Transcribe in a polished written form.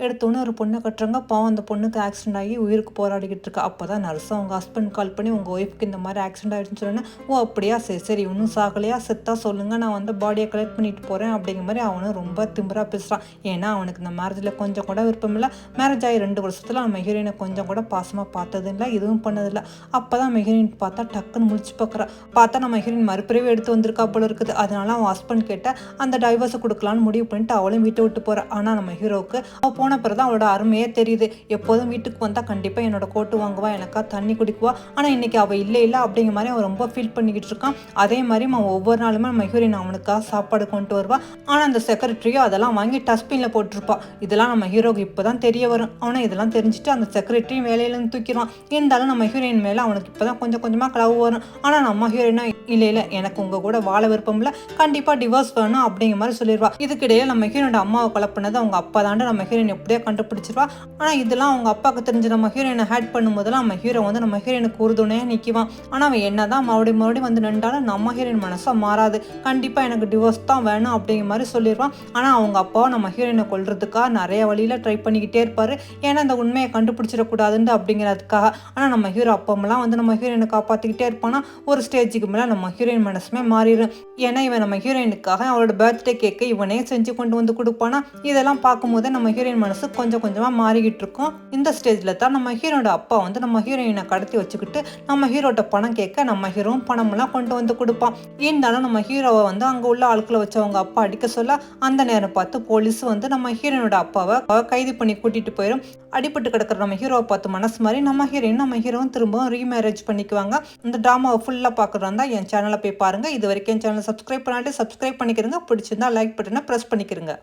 எடுத்தோன்னே ஒரு பொண்ணை கட்டுறாங்க. பாவம் அந்த பொண்ணுக்கு ஆக்சிடென்ட் ஆகி உயிருக்கு போராடிக்கிட்டு இருக்கா. அப்போ தான் நர்ஸும் அவங்க ஹஸ்பண்ட் கால் பண்ணி உங்கள் ஒய்ஃப்க்கு இந்த மாதிரி ஆக்சிடென்ட் ஆகிடுச்சுன்னு சொன்னேன். ஓ அப்படியா, சரி சரி, இன்னும் சாகலையா, செத்தா சொல்லுங்கள், நான் வந்து பாடியை கலெக்ட் பண்ணிட்டு போகிறேன் அப்படிங்கிற மாதிரி அவனும் ரொம்ப திமிரா பேசுகிறான். ஏன்னா அவனுக்கு இந்த மேரேஜில் கொஞ்சம் கூட விருப்பம் இல்லை. மேரேஜ் ஆகி 2 வருஷத்தில் நம்ம ஹீரோயினை கொஞ்சம் கூட பாசமாக பார்த்ததில்லை, இதுவும் பண்ணதில்லை. அப்போ தான் நம்ம ஹீரோயின் பார்த்தா டக்குன்னு முடிச்சு பார்க்குறா. பார்த்தா நம்ம ஹீரோயின் மறுபிறவி எடுத்து வந்திருக்கா போல இருக்குது. அதனால அவன் ஹஸ்பண்ட் கிட்ட அந்த டைவர்ஸை கொடுக்கலான்னு முடிவு பண்ணிட்டு அவளையும் வீட்டை விட்டு போகிறா. ஆனால் நம்ம ஹீரோவுக்கு அவள் போன பிறகு தான் அவளோட அருமையே தெரியுது. எப்போதும் வீட்டுக்கு வந்தால் கண்டிப்பாக என்னோட கோட்டு வாங்குவா, எனக்கா தண்ணி குடிக்குவா. ஆனால் இன்னைக்கு அவள் இல்லை அப்படிங்கிற மாதிரி அவன் ரொம்ப ஃபீல் பண்ணிக்கிட்டு இருக்கான். அதே மாதிரி அவன் ஒவ்வொரு நாளுமே நம்ம ஹீரோயின் அவனுக்காக சாப்பாடு கொண்டு வருவா. ஆனால் அந்த செக்ரட்டரியோ அதெல்லாம் வாங்கி டஸ்ட்பினில் போட்டிருப்பா. இதெல்லாம் நம்ம ஹீரோக்கு இப்போ தான் தெரிய வரும். அவனை இதெல்லாம் தெரிஞ்சுட்டு அந்த செக்ரட்டரியும் வேலையிலேருந்து தூக்கிடுவான். இருந்தாலும் நம்ம ஹீரோயின் மேலே அவனுக்கு இப்போ தான் கொஞ்சம் கொஞ்சமாக களவு வரும். ஆனால் நம்ம ஹீரோயினா இல்லை எனக்கு உங்கள் கூட வாழ விருப்பம் இல்லை, கண்டிப்பாக டிவோர்ஸ் வேணும் அப்படிங்கிற மாதிரி சொல்லிடுவா. இதுக்கிடையே நம்ம ஹீரோனோட அம்மாவை கொலை பண்ணது அவங்க அப்பா தாண்டு நம்ம ஹீரோயின் எப்படியோ கண்டுபிடிச்சிருவா. ஆனால் இதெல்லாம் அவங்க அப்பாவுக்கு தெரிஞ்ச நம்ம ஹீரோயினை ஹேட் பண்ணும்போதெல்லாம் நம்ம ஹீரோ வந்து நம்ம ஹீரோயினுக்கு உறுதுணையாக நிற்குவான். ஆனால் அவன் என்னதான் மறுபடியும் வந்து நின்றாலும் நம்ம ஹீரோயின் மனசா மாறாது. கண்டிப்பாக எனக்கு டிவோர்ஸ் தான் வேணும் அப்படிங்கிற மாதிரி சொல்லிடுவான். ஆனால் அவங்க அப்பாவை நம்ம ஹீரோயினை கொல்றதுக்காக நிறைய வழியில் ட்ரை பண்ணிக்கிட்டே இருப்பார். ஏன்னா அந்த உண்மையை கண்டுபிடிச்சிடக்கூடாதுன்னு அப்படிங்கிறதுக்காக. ஆனால் நம்ம ஹீரோ அப்பமெல்லாம் வந்து நம்ம ஹீரோயினை காப்பாற்றிக்கிட்டே இருப்பானா. ஒரு ஸ்டேஜுக்கு மேலே நம்ம ஹீரோயின் மனசுமே மாறிடும். ஏன்னா இவன் நம்ம ஹீரோயினுக்காக அவளோட பர்த்டே கேக்கை இவனே செஞ்சு கொண்டு வந்து கொடுப்பானா. இதெல்லாம் பார்க்கும்போதே நம்ம ஹீரோயின் மனசு கொஞ்சம் கொஞ்சமாக மாறிக்கிட்டு இருக்கும். இந்த ஸ்டேஜில் தான் நம்ம ஹீரோட அப்பா வந்து நம்ம ஹீரோயினை கடத்தி வச்சுக்கிட்டு நம்ம ஹீரோட்ட பணம் கேட்க நம்ம ஹீரோவும் பணமெல்லாம் கொண்டு வந்து கொடுப்பான். இருந்தாலும் நம்ம ஹீரோவை வந்து அங்கே உள்ள ஆட்களை வச்சு அவங்க அப்பா அடிக்க சொல்ல அந்த நேரம் பார்த்து போலீஸ் வந்து நம்ம ஹீரோனோட அப்பாவை கைது பண்ணி கூட்டிட்டு போயிடும். அடிபட்டு கிடக்கிற நம்ம ஹீரோவை பார்த்து மனசு மாதிரி நம்ம ஹீரோவும் திரும்பவும் ரீமேரேஜ் பண்ணிக்குவாங்க. இந்த ட்ராமாவை ஃபுல்லாக பார்க்குறதா என் சேனலை போய் பாருங்கள். இது வரைக்கும் என் சேனலை சப்ஸ்கிரைப் பண்ணாலே சப்ஸ்கிரைப் பண்ணிக்கிறங்க. பிடிச்சிருந்தா லைக் பட்டனை ப்ரெஸ் பண்ணிக்கிறங்க.